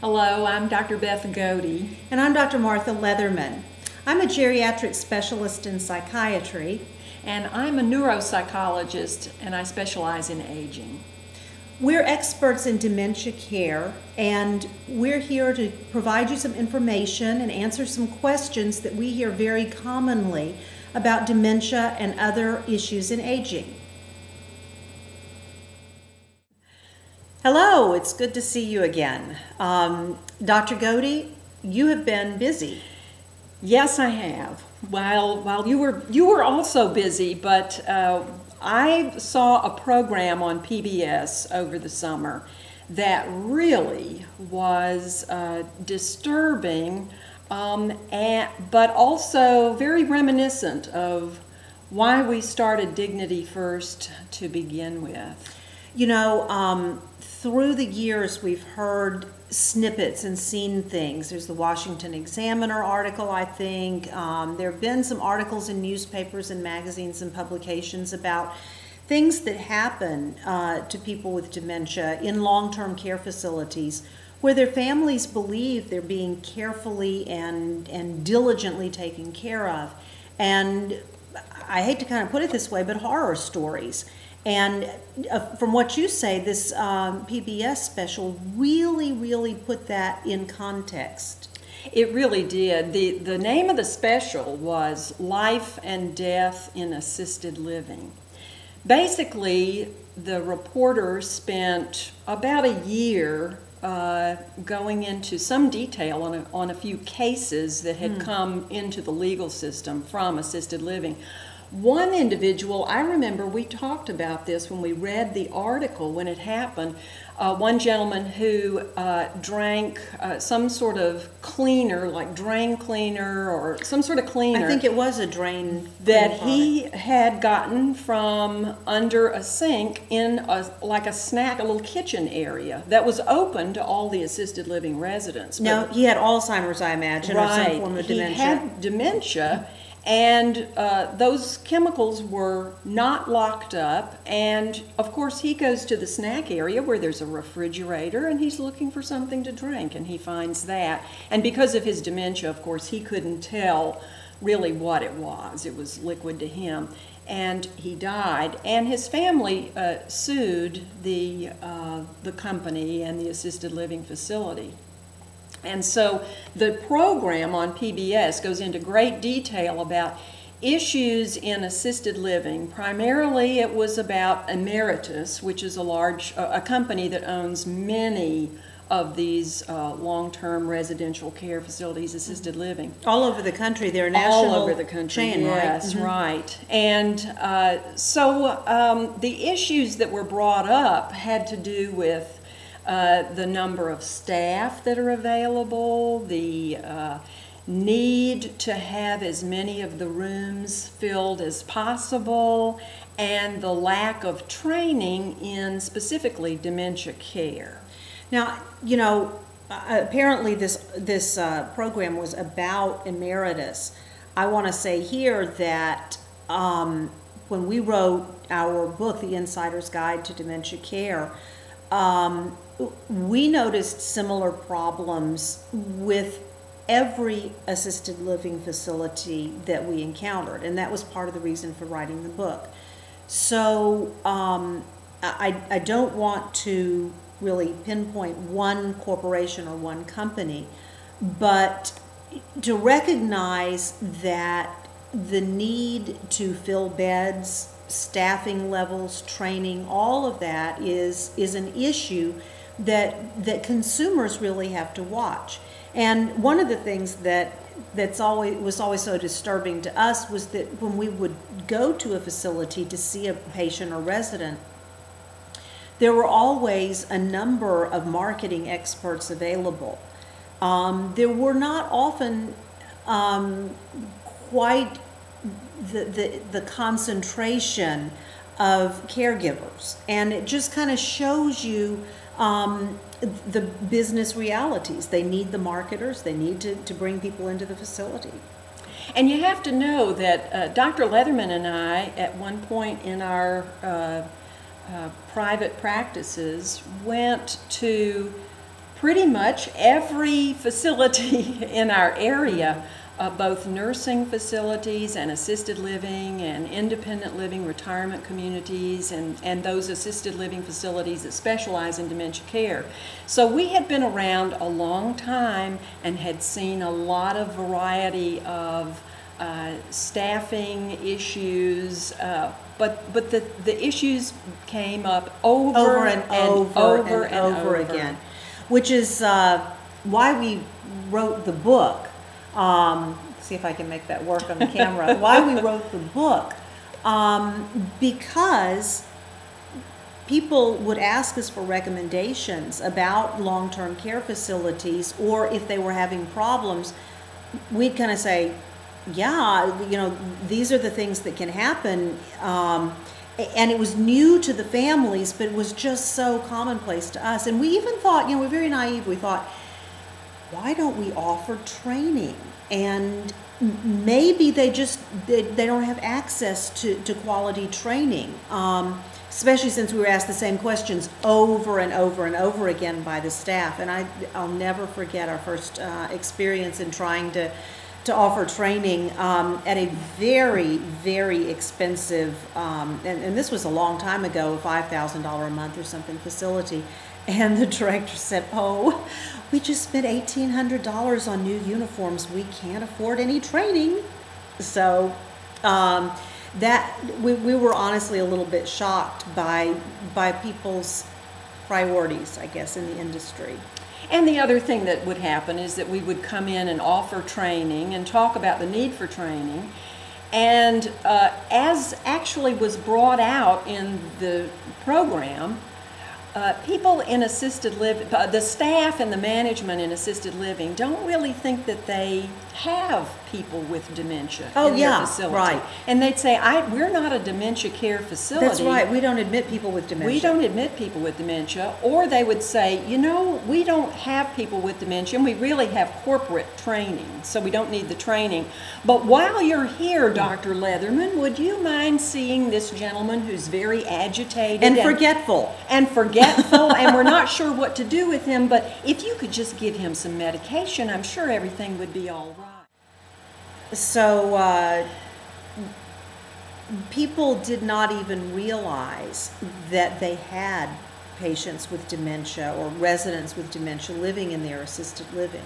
Hello, I'm Dr. Beth Goethe. And I'm Dr. Martha Leatherman. I'm a geriatric specialist in psychiatry. And I'm a neuropsychologist, and I specialize in aging. We're experts in dementia care, and we're here to provide you some information and answer some questions that we hear very commonly about dementia and other issues in aging. Hello, it's good to see you again. Dr. Goethe, you have been busy. Yes, I have. While you were also busy, but I saw a program on PBS over the summer that really was disturbing, but also very reminiscent of why we started Dignity First to begin with. You know, through the years we've heard snippets and seen things. There's the Washington Examiner article, I think. There have been some articles in newspapers and magazines and publications about things that happen to people with dementia in long-term care facilities where their families believe they're being carefully and diligently taken care of. And I hate to kind of put it this way, but horror stories. And from what you say, this PBS special really put that in context. It really did. The name of the special was Life and Death in Assisted Living. Basically, the reporters spent about a year going into some detail on a few cases that had come into the legal system from assisted living. One individual, I remember we talked about this when we read the article when it happened. One gentleman who drank some sort of cleaner, like drain cleaner or some sort of cleaner. I think it was a drain that he had gotten from under a sink in like a snack, a little kitchen area that was open to all the assisted living residents. Now, he had Alzheimer's, I imagine, or some form of dementia. He had dementia. And those chemicals were not locked up, and of course he goes to the snack area where there's a refrigerator and he's looking for something to drink, and he finds that. And because of his dementia, of course, he couldn't tell really what it was. It was liquid to him, and he died. And his family sued the company and the assisted living facility. And so the program on PBS goes into great detail about issues in assisted living. Primarily it was about Emeritus, which is a company that owns many of these long-term residential care facilities, assisted living. All over the country. They're a national all over the country, chain, yes, right? Right. And so the issues that were brought up had to do with the number of staff that are available, the need to have as many of the rooms filled as possible, and the lack of training in specifically dementia care. Now, you know, apparently this program was about Emeritus. I want to say here that when we wrote our book, The Insider's Guide to Dementia Care, we noticed similar problems with every assisted living facility that we encountered, and that was part of the reason for writing the book. So I don't want to really pinpoint one corporation or one company, but to recognize that the need to fill beds, staffing levels, training, all of that is an issue that consumers really have to watch. And one of the things was always so disturbing to us was that when we would go to a facility to see a patient or resident, there were always a number of marketing experts available. There were not often quite the concentration of caregivers, and it just kind of shows you the business realities. They need the marketers, they need to bring people into the facility. And you have to know that Dr. Leatherman and I, at one point in our private practices, went to pretty much every facility in our area, both nursing facilities and assisted living and independent living retirement communities and those assisted living facilities that specialize in dementia care. So we had been around a long time and had seen a lot of variety of staffing issues, but the issues came up over and over again, which is why we wrote the book. See if I can make that work on the camera. Why we wrote the book, because people would ask us for recommendations about long-term care facilities, or if they were having problems, we'd kind of say, yeah, you know, these are the things that can happen. And it was new to the families, but it was just so commonplace to us. And we even thought, you know, we're very naive. We thought, why don't we offer training? And maybe they don't have access to quality training, especially since we were asked the same questions over and over and over again by the staff. And I'll never forget our first experience in trying to offer training at a very, very expensive, and this was a long time ago, $5,000 a month or something facility. And the director said, oh, we just spent $1,800 on new uniforms. We can't afford any training. So that we were honestly a little bit shocked by people's priorities, I guess, in the industry. And the other thing that would happen is that we would come in and offer training and talk about the need for training. And as actually was brought out in the program, people in assisted living, the staff and the management in assisted living don't really think that they have people with dementia in their facility. Right. And they'd say, we're not a dementia care facility. That's right. We don't admit people with dementia. We don't admit people with dementia. Or they would say, you know, we don't have people with dementia, and we really have corporate training, so we don't need the training. But while you're here, Dr. Leatherman, would you mind seeing this gentleman who's very agitated and forgetful? And we're not sure what to do with him, but if you could just give him some medication, I'm sure everything would be all right. So people did not even realize that they had patients with dementia or residents with dementia living in their assisted living.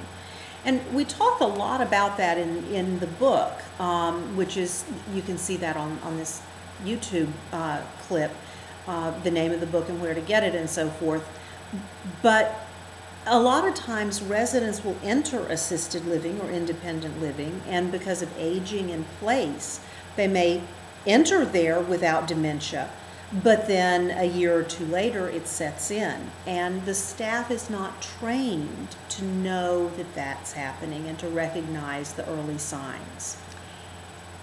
And we talk a lot about that in the book, which is, you can see that on this YouTube clip, the name of the book and where to get it and so forth. But a lot of times residents will enter assisted living or independent living, and because of aging in place, they may enter there without dementia, but then a year or two later it sets in, and the staff is not trained to know that that's happening and to recognize the early signs.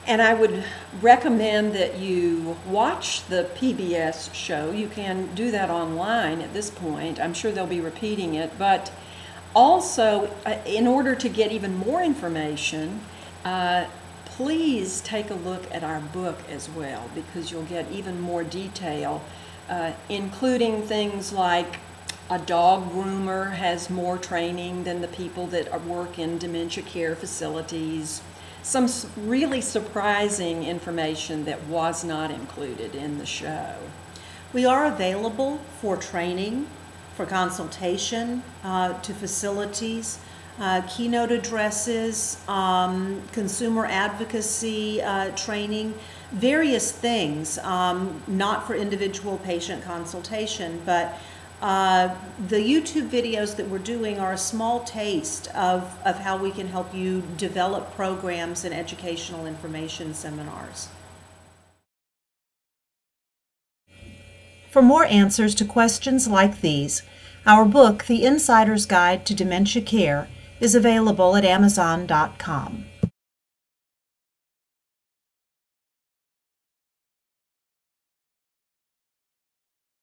And I would recommend that you watch the PBS show. You can do that online at this point. I'm sure they'll be repeating it. But also, in order to get even more information, please take a look at our book as well, because you'll get even more detail, including things like a dog groomer has more training than the people that work in dementia care facilities. Some really surprising information that was not included in the show. We are available for training, for consultation to facilities, keynote addresses, consumer advocacy training, various things, not for individual patient consultation, but the YouTube videos that we're doing are a small taste of how we can help you develop programs and educational information seminars. For more answers to questions like these, our book, The Insider's Guide to Dementia Care, is available at Amazon.com.